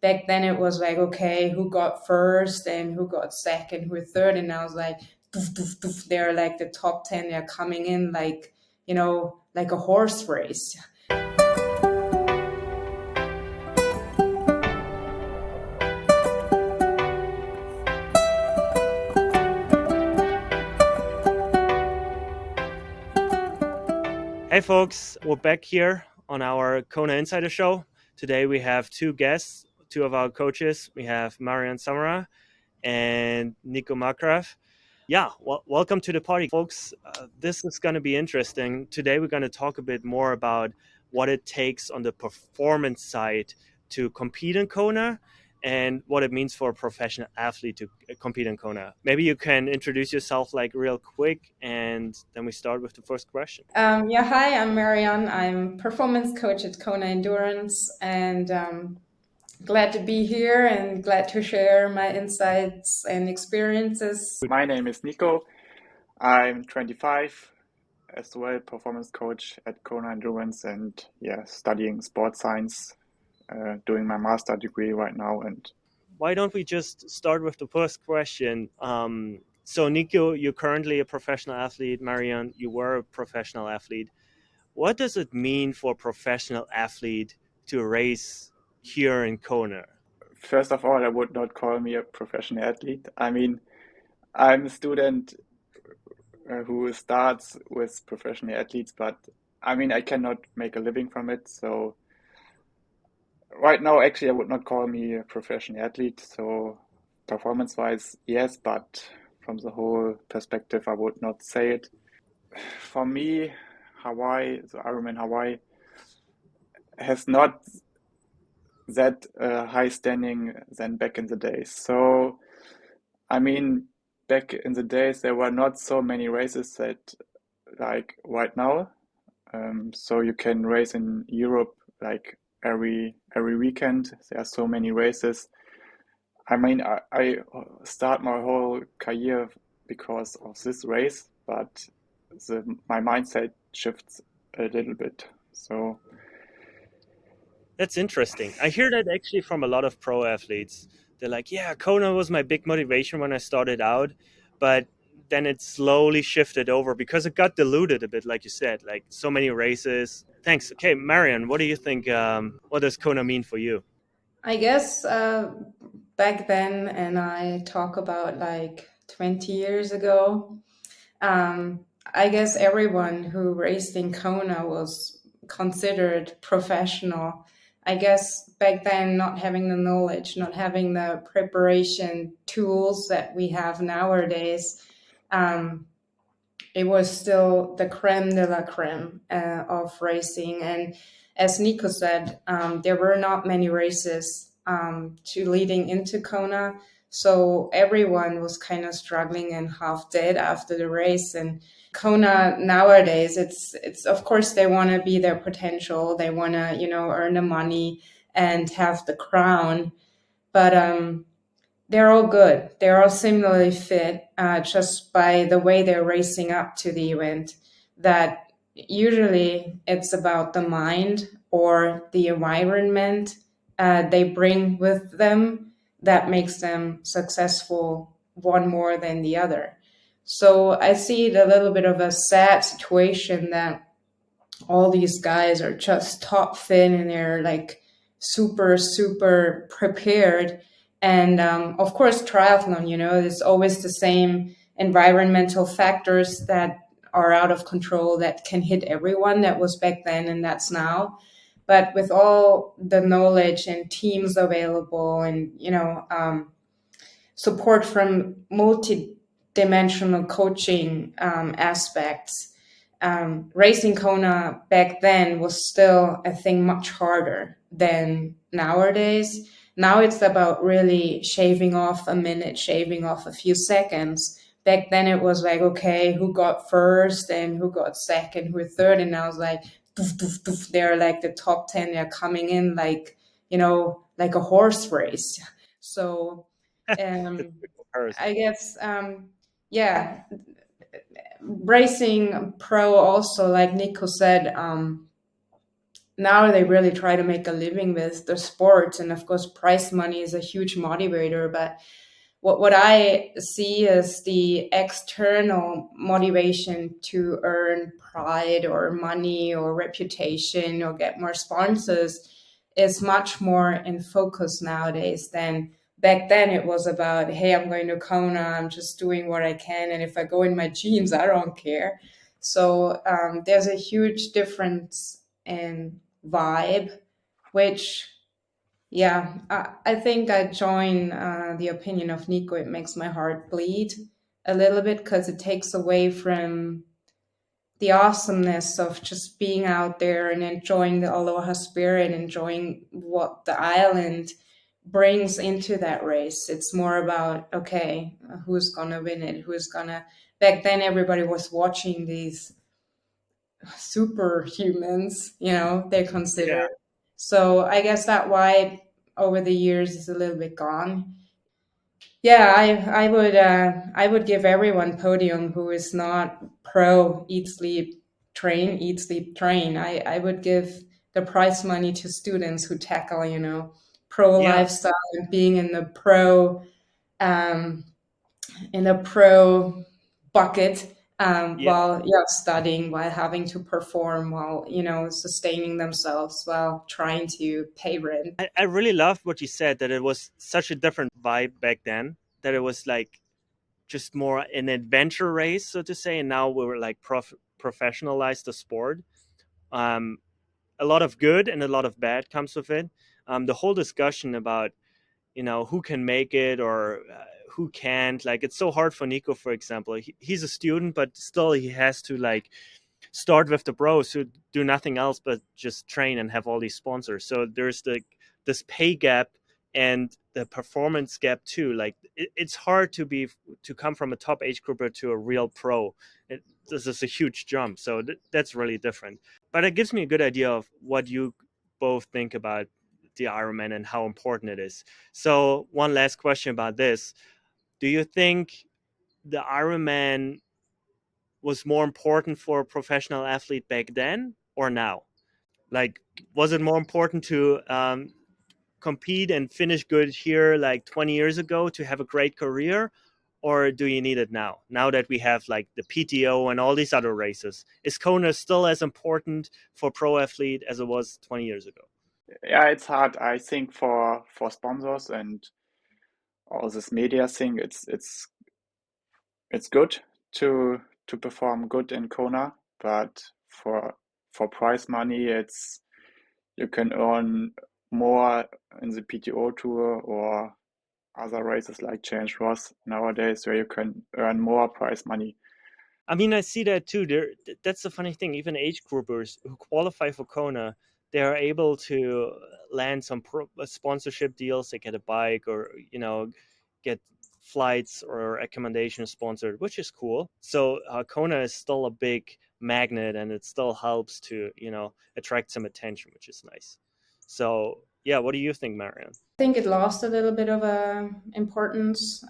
back then it was like, okay, who got first and who got second, who third, and I was like, doof, doof, doof, they're like the top 10, they're coming in like, like a horse race. Hey folks, we're back here on our Kona Insider Show. Today we have two guests, two of our coaches. We have Marion Samara and Nico Makrav. Yeah, welcome to the party, folks. This is going to be interesting. Today we're going to talk a bit more about what it takes on the performance side to compete in Kona and what it means for a professional athlete to compete in Kona. Maybe you can introduce yourself like real quick, and then we start with the first question. Hi, I'm Marion. I'm performance coach at Kona Endurance, and glad to be here and glad to share my insights and experiences. My name is Nico. I'm 25, as well performance coach at Kona Endurance, and studying sports science, doing my master degree right now. And why don't we just start with the first question? So Nico, you're currently a professional athlete. Marion, you were a professional athlete. What does it mean for a professional athlete to race here in Kona? first of all, I would not call me a professional athlete. I mean, I'm a student who starts with professional athletes, but I mean, I cannot make a living from it. So right now, actually, I would not call me a professional athlete. So performance-wise, yes, but from the whole perspective, I would not say it. For me, Hawaii, the IRONMAN Hawaii, has not that high standing than back in the days. So, I mean, back in the days, there were not so many races that like right now. So you can race in Europe like every weekend. There are so many races. I mean, I start my whole career because of this race, but my mindset shifts a little bit. So That's interesting. I hear that actually from a lot of pro athletes. They're like, yeah, Kona was my big motivation when I started out, but then it slowly shifted over because it got diluted a bit, like you said, like so many races. Thanks. Okay, Marion, what do you think? What does Kona mean for you? I guess back then, and I talk about like 20 years ago, I guess everyone who raced in Kona was considered professional. I guess back then, not having the knowledge, not having the preparation tools that we have nowadays, it was still the creme de la creme of racing. And as Nico said, there were not many races to leading into Kona. So everyone was kind of struggling and half dead after the race. And Kona nowadays, it's of course they want to be their potential. They want to, earn the money and have the crown. But they're all good. They're all similarly fit, just by the way they're racing up to the event. That usually it's about the mind or the environment they bring with them that makes them successful, one more than the other. So I see it a little bit of a sad situation that all these guys are just top fit and they're like super, super prepared. And of course, triathlon, there's always the same environmental factors that are out of control that can hit everyone. That was back then and that's now. But with all the knowledge and teams available and, support from multi-dimensional coaching aspects, racing Kona back then was still, I think, much harder than nowadays. Now it's about really shaving off a minute, shaving off a few seconds. Back then it was like, okay, who got first and who got second, who third, and I was like, doof, doof, doof, they're like the top 10, they're coming in like, like a horse race. So I guess, yeah, racing pro also, like Nico said, now they really try to make a living with the sports, and of course prize money is a huge motivator. But what I see is the external motivation to earn pride or money or reputation or get more sponsors is much more in focus nowadays than back then. It was about, hey, I'm going to Kona, I'm just doing what I can, and if I go in my jeans, I don't care. So there's a huge difference in vibe, which, yeah, I think I join the opinion of Nico. It makes my heart bleed a little bit because it takes away from the awesomeness of just being out there and enjoying the aloha spirit, enjoying what the island brings into that race. It's more about, okay, who's gonna win it? Who's gonna. Back then, everybody was watching these superhumans, they're Yeah. considered. So I guess that vibe over the years is a little bit gone. Yeah, I would give everyone podium who is not pro eat sleep train. I would give the prize money to students who tackle, pro Yeah. lifestyle and being um, in the pro bucket, Yeah. while studying, while having to perform, while sustaining themselves, while trying to pay rent. I really loved what you said, that it was such a different vibe back then, that it was like just more an adventure race, so to say, and now we were like professionalized the sport. Um, a lot of good and a lot of bad comes with it. The whole discussion about who can make it or who can't, like it's so hard for Nico, for example. He's a student, but still he has to like start with the bros who do nothing else but just train and have all these sponsors. So there's this pay gap and the performance gap too. Like it's hard to come from a top age grouper to a real pro. This is a huge jump, so that's really different. But it gives me a good idea of what you both think about the Ironman and how important it is. So one last question about this: do you think the Ironman was more important for a professional athlete back then or now? Like, was it more important to compete and finish good here like 20 years ago to have a great career? Or do you need it now that we have like the PTO and all these other races? Is Kona still as important for pro athlete as it was 20 years ago? Yeah, it's hard. I think for sponsors and all this media thing, it's good to perform good in Kona, but for prize money, it's you can earn more in the PTO tour or other races like Change Ross nowadays, where you can earn more prize money. I mean, I see that too. That's the funny thing. Even age groupers who qualify for Kona, they are able to land some sponsorship deals. They get a bike, or get flights or accommodations sponsored, which is cool. So Kona is still a big magnet, and it still helps to attract some attention, which is nice. So yeah, what do you think, Marion? I think it lost a little bit of importance.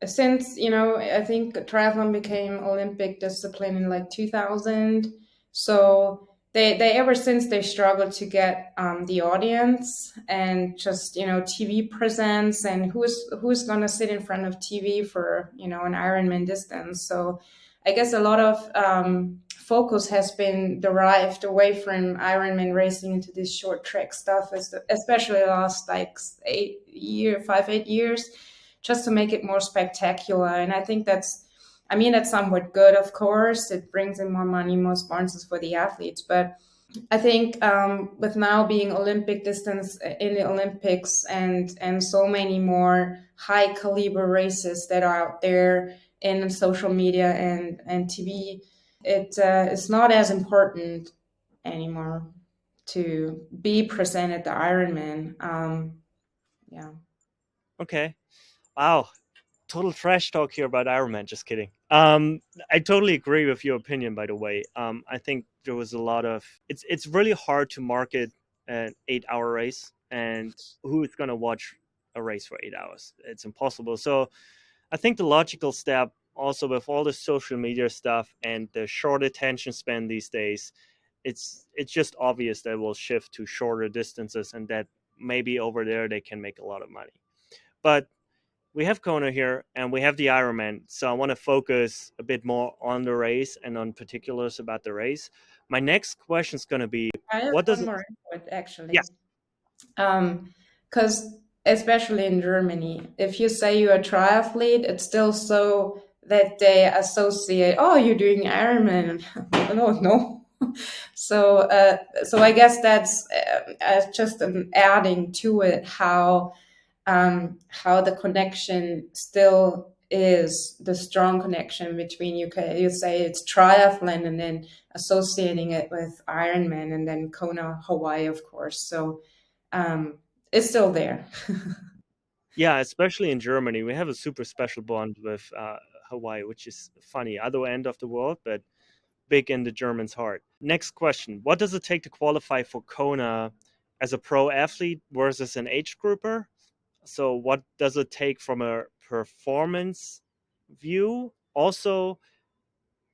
Since I think triathlon became Olympic discipline in like 2000. So they ever since they struggled to get the audience, and just TV presence, and who's gonna sit in front of TV for an Ironman distance. So I guess a lot of focus has been derived away from Ironman racing into this short track stuff, especially the last like 8 years, just to make it more spectacular. And I think that's somewhat good, of course. It brings in more money, more sponsors for the athletes. But I think with now being Olympic distance in the Olympics, and so many more high caliber races that are out there in social media and TV, it's not as important anymore to be present at the Ironman. Yeah. Okay. Wow. Total trash talk here about Iron Man. Just kidding. I totally agree with your opinion. By the way, I think there was a lot of. It's really hard to market an 8 hour race, and who is gonna watch a race for 8 hours? It's impossible. So I think the logical step, also with all the social media stuff and the short attention span these days, it's just obvious that we'll shift to shorter distances, and that maybe over there they can make a lot of money. But we have Kona here and we have the Ironman. So I want to focus a bit more on the race and on particulars about the race. My next question is going to be, I have what does one it? more input actually. Yes. Because especially in Germany, if you say you're a triathlete, it's still so that they associate, oh, you're doing Ironman. No, no. So I guess that's just adding to it how the connection still is the strong connection between you say it's triathlon and then associating it with Ironman and then Kona, Hawaii, of course. So it's still there. Yeah, especially in Germany, we have a super special bond with Hawaii, which is funny. Other end of the world, but big in the Germans' heart. Next question. What does it take to qualify for Kona as a pro athlete versus an age grouper? So what does it take from a performance view? Also,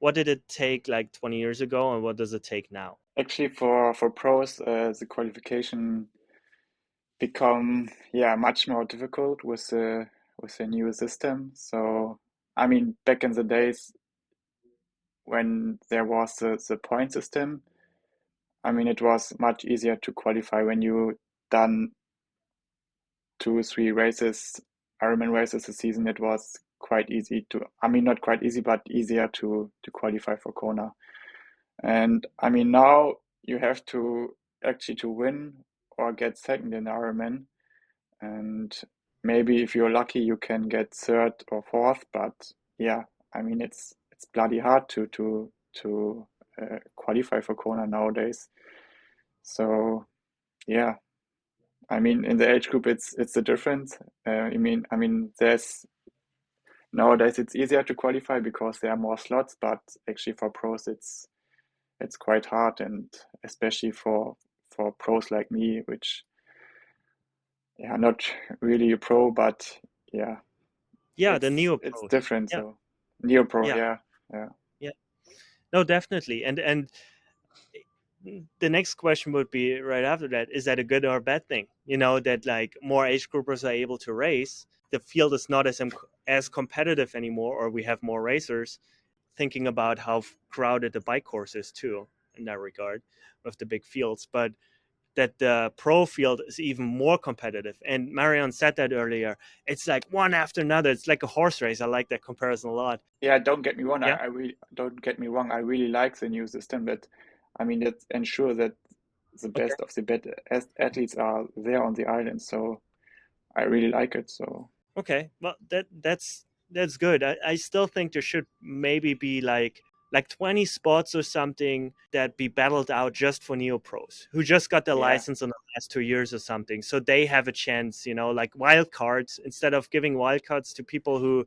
what did it take like 20 years ago and what does it take now? Actually, for pros, the qualification become much more difficult with the new system. So I mean, back in the days when there was the point system, I mean, it was much easier to qualify when you done 2, 3 races, Ironman races a season. It was quite easy to, I mean, not quite easy, but easier to qualify for Kona. And I mean, now you have to actually to win or get second in Ironman. And maybe if you're lucky, you can get third or fourth. But yeah, I mean, it's bloody hard to qualify for Kona nowadays. So yeah, I mean, in the age group, it's the difference. I mean, there's nowadays it's easier to qualify because there are more slots, but actually for pros, it's quite hard, and especially for pros like me, which not really a pro, but yeah, Yeah, the it's neo-pros. different. Yeah, So neo pro, yeah, yeah. yeah. No, definitely. And the next question would be right after that, is that a good or a bad thing? That like more age groupers are able to race, the field is not as competitive anymore, or we have more racers, thinking about how crowded the bike course is too in that regard with the big fields, but that the pro field is even more competitive. And Marion said that earlier. It's like one after another. It's like a horse race. I like that comparison a lot. Yeah, don't get me wrong. Yeah. I really don't get me wrong. I really like the new system, but I mean, it ensures that the Okay. best of the best athletes are there on the island. So I really like it. So Okay. Well, that's good. I still think there should maybe be like 20 spots or something that be battled out just for neopros who just got their yeah, license in the last 2 years or something, so they have a chance, like wild cards, instead of giving wild cards to people who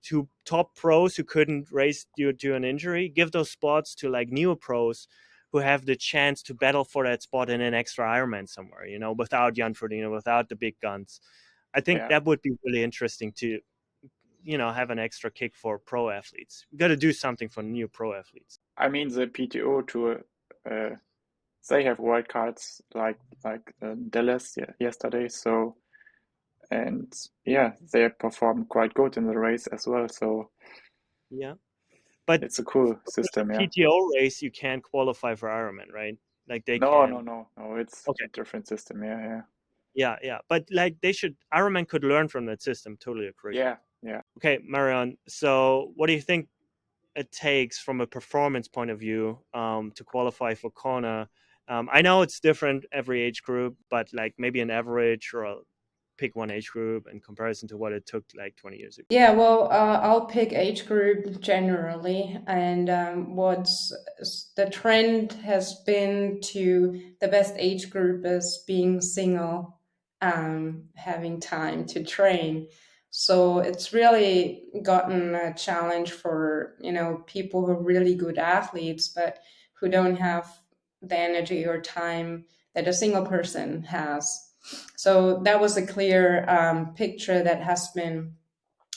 to top pros who couldn't race due to an injury. Give those spots to like neo pros who have the chance to battle for that spot in an extra Ironman somewhere, without Jan Frodeno, without the big guns. I think yeah. that would be really interesting to, have an extra kick for pro athletes. We got to do something for new pro athletes. I mean, the PTO tour, they have wild cards like Dallas yesterday. So and yeah, they performed quite good in the race as well. So Yeah. But it's a cool with the system. Yeah. PTO race, you can't qualify for Ironman, right? Like they No, no, can. no, no. It's Okay. a different system. Yeah, yeah, Yeah, yeah. But like they should, Ironman could learn from that system. Totally agree. yeah, yeah. Okay, Marion. So, what do you think it takes from a performance point of view to qualify for Kona? I know it's different every age group, but like maybe an average, or pick one age group in comparison to what it took like 20 years ago. Yeah, well, I'll pick age group generally, and what's the trend has been to the best age group is being single, having time to train. So it's really gotten a challenge for, people who are really good athletes, but who don't have the energy or time that a single person has. So that was a clear picture that has been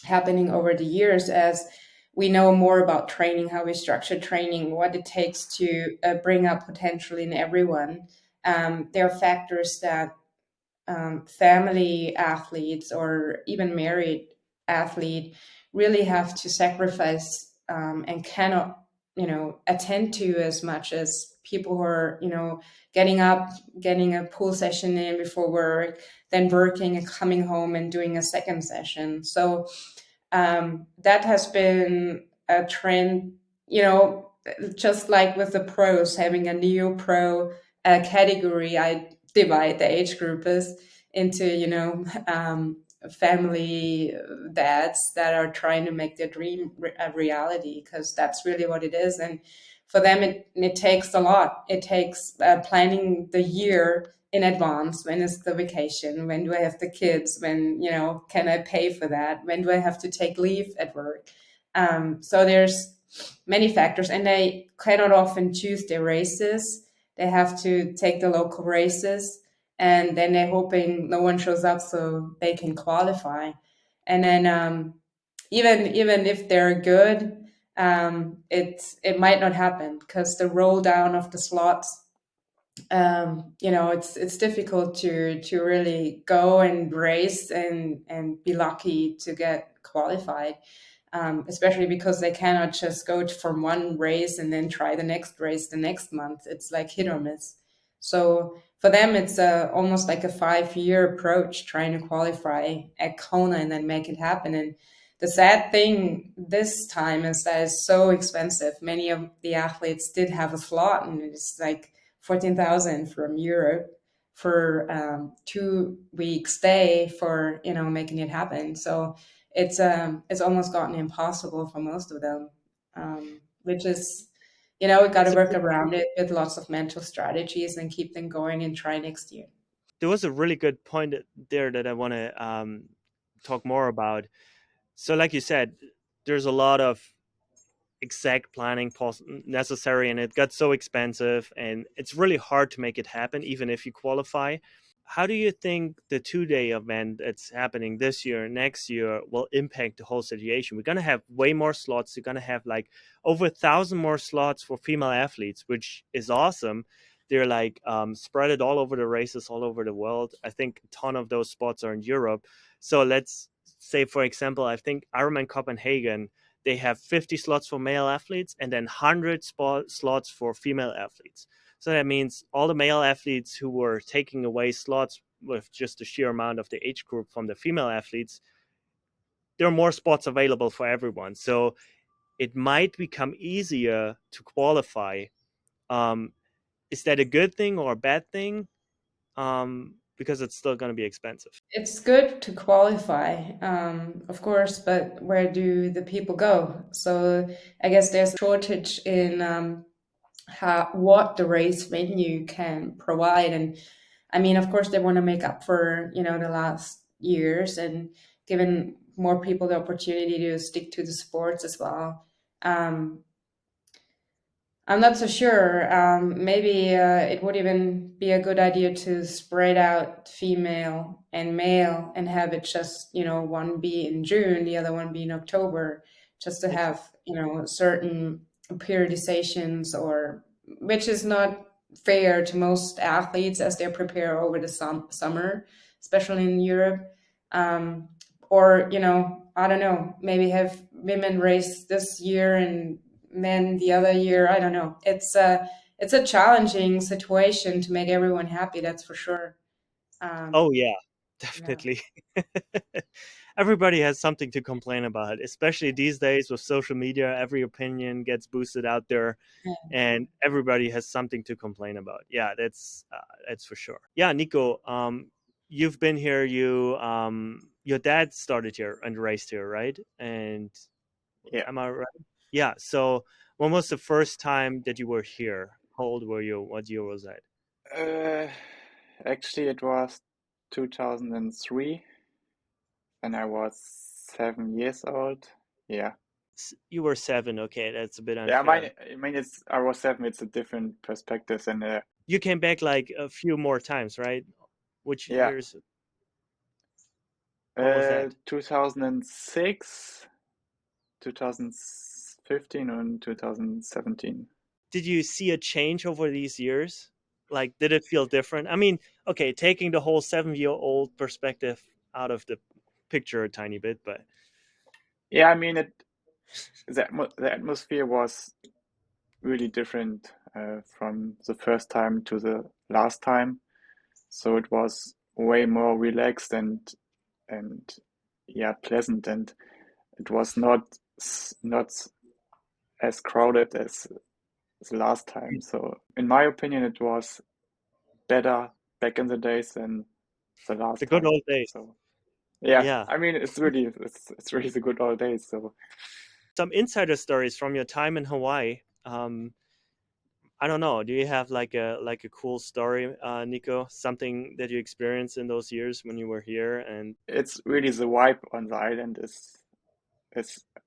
happening over the years as we know more about training, how we structure training, what it takes to bring up potential in everyone. There are factors that family athletes or even married athlete really have to sacrifice and cannot, attend to as much as people who are, getting up, getting a pool session in before work, then working and coming home and doing a second session. So that has been a trend, just like with the pros, having a neo pro category. I divide the age group is into, family dads that are trying to make their dream a reality, because that's really what it is. And for them, it takes a lot. It takes planning the year in advance. When is the vacation? When do I have the kids? When, can I pay for that? When do I have to take leave at work? So there's many factors, and they cannot often choose their races. They have to take the local races, and then they're hoping no one shows up so they can qualify. And then even if they're good, it might not happen because the roll down of the slots, it's difficult to really go and race and be lucky to get qualified, especially because they cannot just go from one race and then try the next race the next month. It's like hit or miss. So for them, it's almost like a 5-year approach trying to qualify at Kona and then make it happen. And the sad thing this time is that it's so expensive. Many of the athletes did have a slot, and it's like 14,000 from Europe for 2 week stay for making it happen. So it's almost gotten impossible for most of them, which is we got to So work around it with lots of mental strategies and keep them going and try next year. there was a really good point there that I want to talk more about. So, like you said, there's a lot of exact planning necessary, and it got so expensive, and it's really hard to make it happen, even if you qualify. How do you think the 2-day event that's happening this year and next year will impact the whole situation? We're going to have way more slots. You're going to have like over 1,000 more slots for female athletes, which is awesome. They're like spread it all over the races all over the world. I think a ton of those spots are in Europe. So let's say, for example, I think Ironman Copenhagen, they have 50 slots for male athletes and then 100 slots for female athletes. So that means all the male athletes who were taking away slots with just the sheer amount of the age group from the female athletes, there are more spots available for everyone. So it might become easier to qualify. Is that a good thing or a bad thing? Because it's still going to be expensive. It's good to qualify, of course, but where do the people go? So I guess there's a shortage in what the race venue can provide. And I mean, of course, they want to make up for the last years and giving more people the opportunity to stick to the sports as well. I'm not so sure. Maybe it would even be a good idea to spread out female and male and have it just, one be in June, the other one be in October, just to have, certain periodizations, or which is not fair to most athletes as they prepare over the summer, especially in Europe. Or, I don't know, maybe have women race this year and men the other year. I don't know. It's a challenging situation to make everyone happy. That's for sure. Oh, yeah, Yeah. definitely. Everybody has something to complain about, especially these days with social media. Every opinion gets boosted out there, and everybody has something to complain about. Yeah, that's for sure. Yeah, Nico, you've been here. Your dad started here and raised here, right? And Yeah. am I right? Yeah. So when was the first time that you were here? How old were you? What year was that? Uh, Actually, it was 2003, and I was 7 years old. Yeah. You were 7. Okay, that's a bit Yeah, unfair. it's I was 7. It's a different perspective, and You came back like a few more times, right? Which yeah, years? What was that? 2006, 2015 and 2017. Did you see a change over these years? Like, did it feel different? I mean, okay, taking the whole 7-year-old perspective out of the picture a tiny bit, but Yeah, I mean, the atmosphere was really different from the first time to the last time. So it was way more relaxed and yeah, pleasant, and it was not as crowded as the last time. So in my opinion, it was better back in the days than the the last good time. old days. So yeah, Yeah. I mean, it's really the good old days. So Some insider stories from your time in Hawaii. I don't know. Do you have like a cool story, Nico? Something that you experienced in those years when you were here? And it's really the vibe on the island is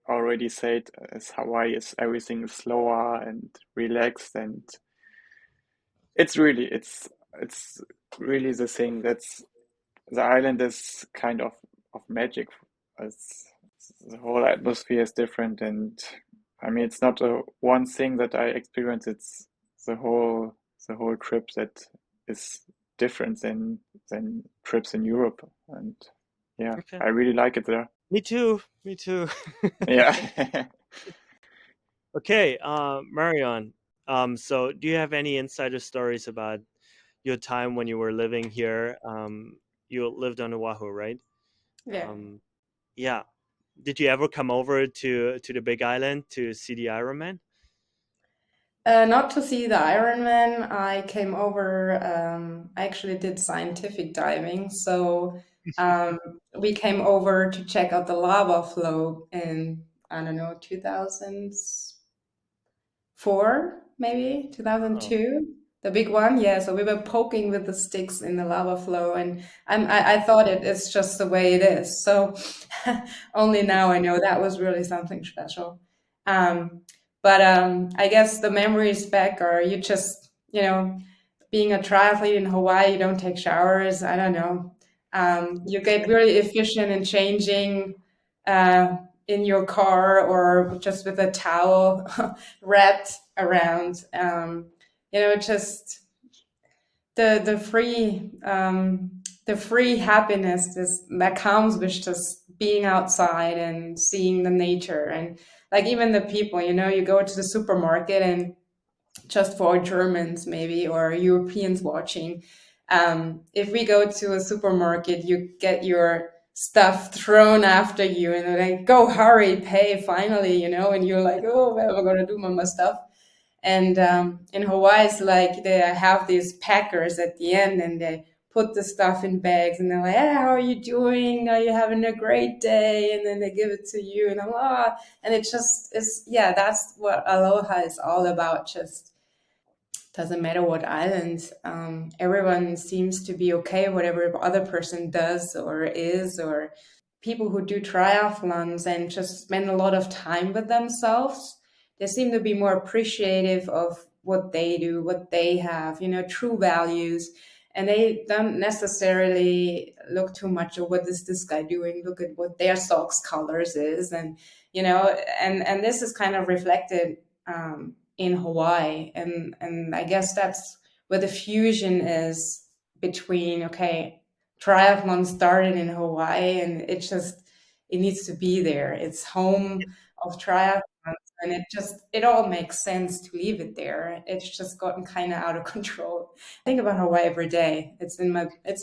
already said, as Hawaii is everything is slower and relaxed, and it's really the thing that's the island is kind of magic. It's, the whole atmosphere is different, and I mean it's not a one thing that I experience. It's the whole trip that is different than trips in Europe, and yeah, okay, I really like it there. me too. Me too. Yeah. Okay, Marion. So do you have any insider stories about your time when you were living here? You lived on Oahu, right? Yeah. Um, yeah. Did you ever come over to the Big Island to see the Ironman? Not to see the Ironman. I came over, I actually did scientific diving. So we came over to check out the lava flow in, I don't know, 2004, maybe Oh, 2002. The big one, yeah. So we were poking with the sticks in the lava flow, and I thought it's just the way it is. So only now I know that was really something special. Um, but I guess the memories back are you just, being a triathlete in Hawaii, you don't take showers. I don't know. You get really efficient in changing in your car or just with a towel wrapped around. Just the free happiness that comes with just being outside and seeing the nature and like even the people. You go to the supermarket and just for Germans maybe or Europeans watching. If we go to a supermarket, you get your stuff thrown after you and they're like, go hurry, pay finally, and you're like, oh, what am I going to do with my stuff? And in Hawaii, it's like they have these packers at the end and they put the stuff in bags and they're like, hey, how are you doing? Are you having a great day? And then they give it to you and and it just is, yeah, that's what aloha is all about. Just doesn't matter what island. Everyone seems to be okay, whatever other person does or is, or people who do triathlons and just spend a lot of time with themselves. They seem to be more appreciative of what they do, what they have, true values. And they don't necessarily look too much at what is this guy doing, look at what their socks colors is. And this is kind of reflected in Hawaii. And I guess that's where the fusion is between, okay, triathlon started in Hawaii and it needs to be there. It's home of triathlons and it all makes sense to leave it there. It's just gotten kind of out of control. I think about Hawaii every day. It's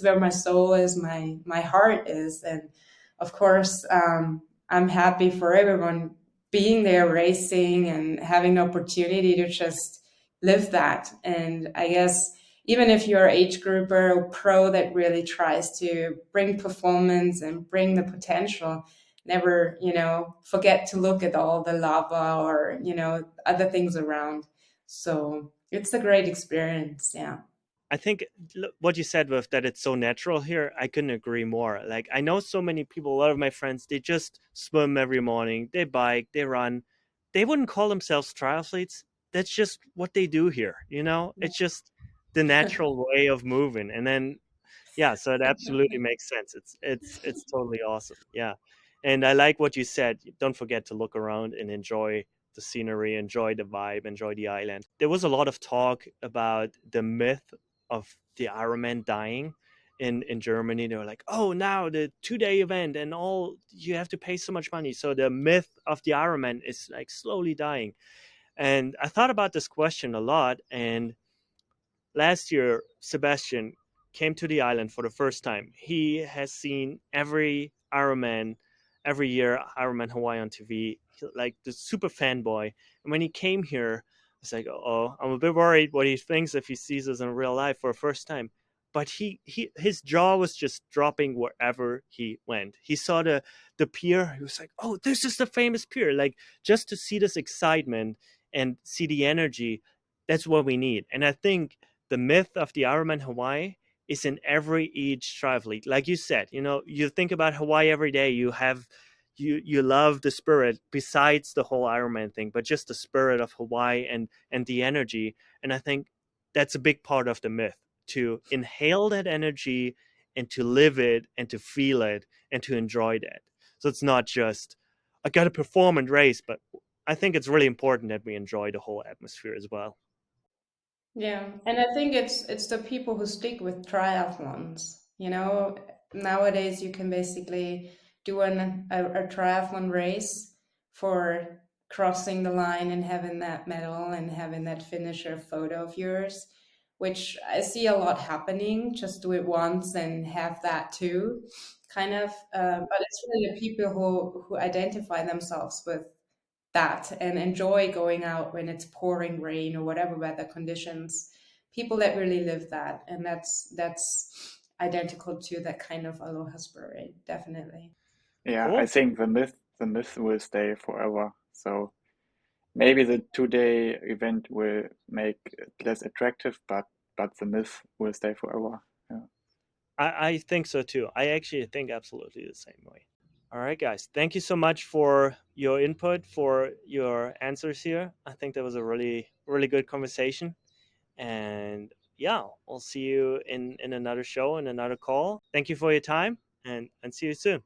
where my soul is, my heart is. And of course, I'm happy for everyone being there racing and having the opportunity to just live that. And I guess even if you're an age grouper or pro that really tries to bring performance and bring the potential, never, forget to look at all the lava or, other things around. So it's a great experience. Yeah. I think what you said with that it's so natural here, I couldn't agree more. Like I know so many people, a lot of my friends, they just swim every morning, they bike, they run. They wouldn't call themselves triathletes. That's just what they do here, you know? It's just the natural way of moving. And then yeah, so it absolutely makes sense. It's totally awesome. Yeah. And I like what you said. Don't forget to look around and enjoy the scenery, enjoy the vibe, enjoy the island. There was a lot of talk about the myth of the Ironman dying in Germany. They were like, oh, now the 2 day event and all, you have to pay so much money. So the myth of the Ironman is like slowly dying. And I thought about this question a lot. And last year, Sebastian came to the island for the first time. He has seen every Ironman, every year Ironman Hawaii on TV, like the super fanboy. And when he came here, I was like, oh, I'm a bit worried what he thinks if he sees us in real life for the first time. But his jaw was just dropping wherever he went. He saw the pier. He was like, oh, this is the famous pier. Like, just to see this excitement and see the energy, that's what we need. And I think the myth of the Ironman Hawaii is in every each triathlete. Like you said, you think about Hawaii every day. You love the spirit besides the whole Ironman thing, but just the spirit of Hawaii and the energy. And I think that's a big part of the myth, to inhale that energy and to live it and to feel it and to enjoy that. So it's not just I got to perform and race, but I think it's really important that we enjoy the whole atmosphere as well. Yeah, and I think it's the people who stick with triathlons. Nowadays you can basically do a triathlon race for crossing the line and having that medal and having that finisher photo of yours, which I see a lot happening. Just do it once and have that too, kind of. But it's really the people who identify themselves with that and enjoy going out when it's pouring rain or whatever weather conditions. People that really live that, and that's identical to that kind of aloha spirit, definitely. Yeah, I Cool. think the myth will stay forever. So maybe the 2 day event will make it less attractive, but the myth will stay forever. Yeah. I think so too. I actually think absolutely the same way. All right, guys. Thank you so much for your input, for your answers here. I think that was a really, really good conversation. And yeah, we'll see you in another show, in another call. Thank you for your time, and see you soon.